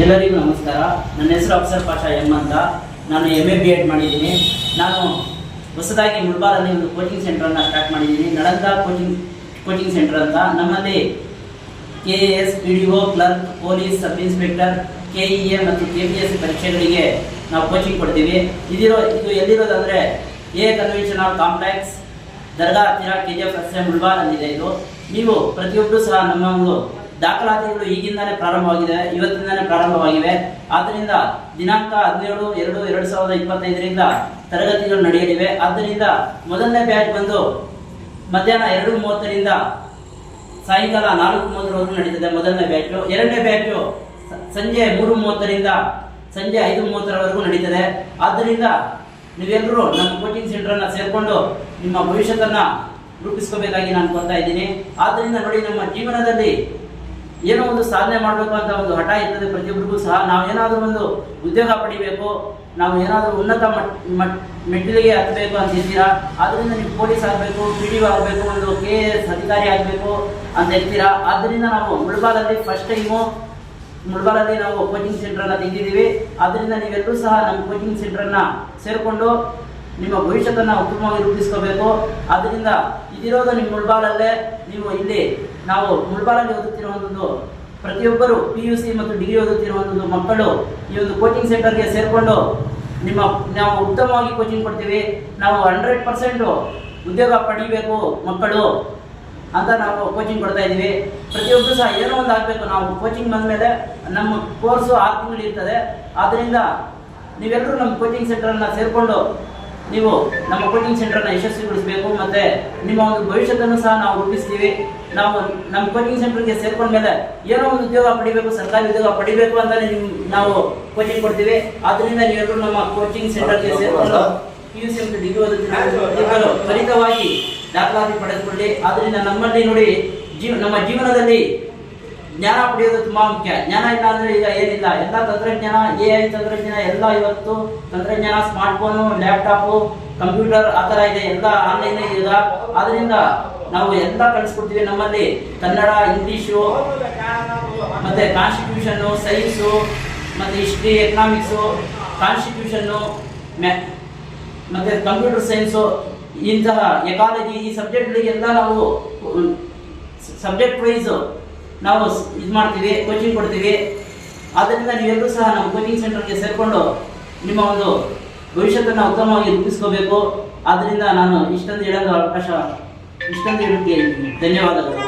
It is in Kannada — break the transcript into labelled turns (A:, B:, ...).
A: ಎಲ್ಲರಿಗೂ ನಮಸ್ಕಾರ. ನನ್ನ ಹೆಸರು ಅಫ್ಸರ್ ಪಾಷಾ ಎಂ ಅಂತ. ನಾನು MA B.Ed ಮಾಡಿದ್ದೀನಿ. ನಾನು ಹೊಸದಾಗಿ ಮುಳಬಾರಲ್ಲಿ ಒಂದು ಕೋಚಿಂಗ್ ಸೆಂಟರನ್ನು ಸ್ಟಾರ್ಟ್ ಮಾಡಿದ್ದೀನಿ, ನಳಂದ ಕೋಚಿಂಗ್ ಸೆಂಟರ್ ಅಂತ. ನಮ್ಮಲ್ಲಿ KAS, PDO, clerk, police, sub inspector, KEA ಮತ್ತು KPSC ಪರೀಕ್ಷೆಗಳಿಗೆ ನಾವು ಕೋಚಿಂಗ್ ಕೊಡ್ತೀವಿ. ಇದು ಎಲ್ಲಿರೋದಂದರೆ A ಕನ್ವೆನ್ಷನ್ ಹಾಲ್ ಕಾಂಪ್ಲೆಕ್ಸ್, ದರ್ಗಾ ಹತ್ತಿರ, KGF ರಸ್ತೆ, ಮುಳಬಾರಲ್ಲಿದೆ. ಇದು ನೀವು ಪ್ರತಿಯೊಬ್ಬರು ಸಹ ನಮ್ಮ ಒಂದು ದಾಖಲಾತಿಗಳು ಈಗಿಂದಾನೇ ಪ್ರಾರಂಭವಾಗಿದೆ, ಇವತ್ತಿಂದಾನೇ ಪ್ರಾರಂಭವಾಗಿವೆ. ಆದ್ದರಿಂದ ದಿನಾಂಕ 17/2/2025 ತರಗತಿಗಳು ನಡೆಯಲಿವೆ. ಆದ್ದರಿಂದ ಮೊದಲನೇ ಬ್ಯಾಚ್ ಬಂದು ಮಧ್ಯಾಹ್ನ 2:30ರಿಂದ ಸಾಯಂಕಾಲ 4:30ವರೆಗೂ ನಡೀತದೆ ಮೊದಲನೇ ಬ್ಯಾಚು. ಎರಡನೇ ಬ್ಯಾಚು ಸಂಜೆ 3:30ರಿಂದ ಸಂಜೆ 5:30ರವರೆಗೂ ನಡೀತದೆ. ಆದ್ದರಿಂದ ನೀವೆಲ್ಲರೂ ನಮ್ಮ ಕೋಚಿಂಗ್ ಸೆಂಟರನ್ನು ಸೇರಿಕೊಂಡು ನಿಮ್ಮ ಭವಿಷ್ಯತನ್ನು ರೂಪಿಸ್ಕೋಬೇಕಾಗಿ ನಾನು ಕೊಡ್ತಾ ಇದ್ದೀನಿ. ಆದ್ದರಿಂದ ನೋಡಿ, ನಮ್ಮ ಜೀವನದಲ್ಲಿ ಏನೋ ಒಂದು ಸಾಧನೆ ಮಾಡಬೇಕು ಅಂತ ಒಂದು ಹಠ ಇರ್ತದೆ ಪ್ರತಿಯೊಬ್ಬರಿಗೂ ಸಹ. ನಾವೇನಾದರೂ ಒಂದು ಉದ್ಯೋಗ ಪಡಿಬೇಕು, ನಾವು ಏನಾದರೂ ಉನ್ನತ ಮೆಟ್ಟಿಲಿಗೆ ಹತ್ತಬೇಕು ಅಂತ ಇರ್ತೀರಾ. ಆದ್ದರಿಂದ ನೀವು ಪೊಲೀಸ್ ಆಗಬೇಕು, PDO ಆಗಬೇಕು, ಒಂದು KAS ಅಧಿಕಾರಿ ಆಗಬೇಕು ಅಂತ ಇರ್ತೀರಾ. ಆದ್ದರಿಂದ ನಾವು ಮುಳಬಾರಲ್ಲಿ ಫಸ್ಟ್ ಟೈಮು ಮುಳಬಾರಲ್ಲಿ ನಾವು ಕೋಚಿಂಗ್ ಸೆಂಟರನ್ನು ತೆಗೆದಿದ್ದೀವಿ. ಆದ್ದರಿಂದ ನೀವೆಲ್ಲರೂ ಸಹ ನಮ್ಮ ಕೋಚಿಂಗ್ ಸೆಂಟರನ್ನು ಸೇರಿಕೊಂಡು ನಿಮ್ಮ ಭವಿಷ್ಯತನ್ನು ಉತ್ತಮವಾಗಿ ರೂಪಿಸ್ಕೋಬೇಕು. ಆದ್ದರಿಂದ ಇದಿರೋದು ನಿಮ್ಮ ಮುಳಬಾರಲ್ಲೇ. ನೀವು ಇಲ್ಲಿ ನಾವು ಮುಳಬಾರಲ್ಲಿ ಓದುತ್ತಿರುವಂಥದ್ದು ಪ್ರತಿಯೊಬ್ಬರು PUC ಮತ್ತು ಡಿಗ್ರಿ ಓದುತ್ತಿರುವಂಥದ್ದು ಮಕ್ಕಳು ಈ ಒಂದು ಕೋಚಿಂಗ್ ಸೆಂಟರ್ಗೆ ಸೇರಿಕೊಂಡು ನಾವು ಉತ್ತಮವಾಗಿ ಕೋಚಿಂಗ್ ಕೊಡ್ತೀವಿ. ನಾವು 100% ಉದ್ಯೋಗ ಪಡಿಬೇಕು ಮಕ್ಕಳು ಅಂತ ನಾವು ಕೋಚಿಂಗ್ ಕೊಡ್ತಾ ಇದ್ದೀವಿ. ಪ್ರತಿಯೊಬ್ಬರು ಸಹ ಏನೋ ಒಂದು ಆಗಬೇಕು. ನಾವು ಕೋಚಿಂಗ್ ಬಂದ ಮೇಲೆ ನಮ್ಮ ಕೋರ್ಸು 6 ತಿಂಗಳು ಇರ್ತದೆ. ಆದ್ದರಿಂದ ನೀವೆಲ್ಲರೂ ನಮ್ಮ ಕೋಚಿಂಗ್ ಸೆಂಟರನ್ನು ಸೇರಿಕೊಂಡು ನೀವು ನಮ್ಮ ಕೋಚಿಂಗ್ ಸೆಂಟರ್ನ ಯಶಸ್ವಿಗೊಳಿಸಬೇಕು. ಮತ್ತು ನಿಮ್ಮ ಒಂದು ಭವಿಷ್ಯತನ್ನು ಸಹ ನಾವು ರೂಪಿಸ್ತೀವಿ. ನಾವು ನಮ್ಮ ಕೋಚಿಂಗ್ ಸೆಂಟರ್ಗೆ ಸೇರ್ಕೊಂಡ ಮೇಲೆ ಏನೋ ಒಂದು ಉದ್ಯೋಗ ಪಡಿಬೇಕು, ಸರ್ಕಾರಿ ಉದ್ಯೋಗ ಪಡಿಬೇಕು ಅಂತಲೇ ನಾವು ಕೋಚಿಂಗ್ ಕೊಡ್ತೀವಿ. ಆದ್ದರಿಂದ ನೀವೆಲ್ಲರೂ ನಮ್ಮ ಕೋಚಿಂಗ್ ಸೆಂಟರ್ಗೆ ಸೇರಿಕೊಂಡು PUC ಮತ್ತು ಡಿಗ್ರಿ ಓದುತ್ತಿರುವ ತ್ವರಿತವಾಗಿ ದಾಖಲಾತಿ ಪಡೆದುಕೊಳ್ಳಿ. ಆದ್ದರಿಂದ ನಮ್ಮಲ್ಲಿ ನೋಡಿ, ನಮ್ಮ ಜೀವನದಲ್ಲಿ ಜ್ಞಾನ ಪಡೆಯೋದು ತುಂಬಾ ಮುಖ್ಯ. ಜ್ಞಾನ ಇಲ್ಲ ಅಂದ್ರೆ ಈಗ ಏನಿಲ್ಲ. ಎಲ್ಲ ತಂತ್ರಜ್ಞಾನ, AI ತಂತ್ರಜ್ಞಾನ, ಎಲ್ಲ ಇವತ್ತು ತಂತ್ರಜ್ಞಾನ, ಸ್ಮಾರ್ಟ್ಫೋನು, ಲ್ಯಾಪ್ಟಾಪು, ಕಂಪ್ಯೂಟರ್ ಆ ಥರ ಇದೆ, ಎಲ್ಲ ಆನ್ಲೈನ್ ಈಗ. ಆದ್ದರಿಂದ ನಾವು ಎಲ್ಲ ಕಲಿಸ್ಕೊಡ್ತೀವಿ. ನಮ್ಮಲ್ಲಿ ಕನ್ನಡ, ಇಂಗ್ಲೀಷು, ಮತ್ತೆ ಕಾನ್ಸ್ಟಿಟ್ಯೂಷನ್ನು, ಸೈನ್ಸು, ಮತ್ತೆ ಹಿಸ್ಟ್ರಿ, ಎಕನಾಮಿಕ್ಸು, ಕಾನ್ಸ್ಟಿಟ್ಯೂಷನ್ನು, ಮತ್ತೆ ಕಂಪ್ಯೂಟರ್ ಸೈನ್ಸು, ಇಂತಹ ಎಕಾಲಜಿ, ಈ ಸಬ್ಜೆಕ್ಟ್ಗಳಿಗೆಲ್ಲ ನಾವು ಸಬ್ಜೆಕ್ಟ್ ವೈಸ್ ನಾವು ಇದು ಮಾಡ್ತೀವಿ, ಕೋಚಿಂಗ್ ಕೊಡ್ತೀವಿ. ಆದ್ದರಿಂದ ನೀವೆಲ್ಲರೂ ಸಹ ನಮ್ಮ ಕೋಚಿಂಗ್ ಸೆಂಟರ್ಗೆ ಸೇರಿಕೊಂಡು ನಿಮ್ಮ ಒಂದು ಭವಿಷ್ಯತನ್ನು ಉತ್ತಮವಾಗಿ ರೂಪಿಸ್ಕೋಬೇಕು. ಆದ್ದರಿಂದ ನಾನು ಇಷ್ಟೊಂದು ಹೇಳೋಕ್ಕೆ ಧನ್ಯವಾದಗಳು.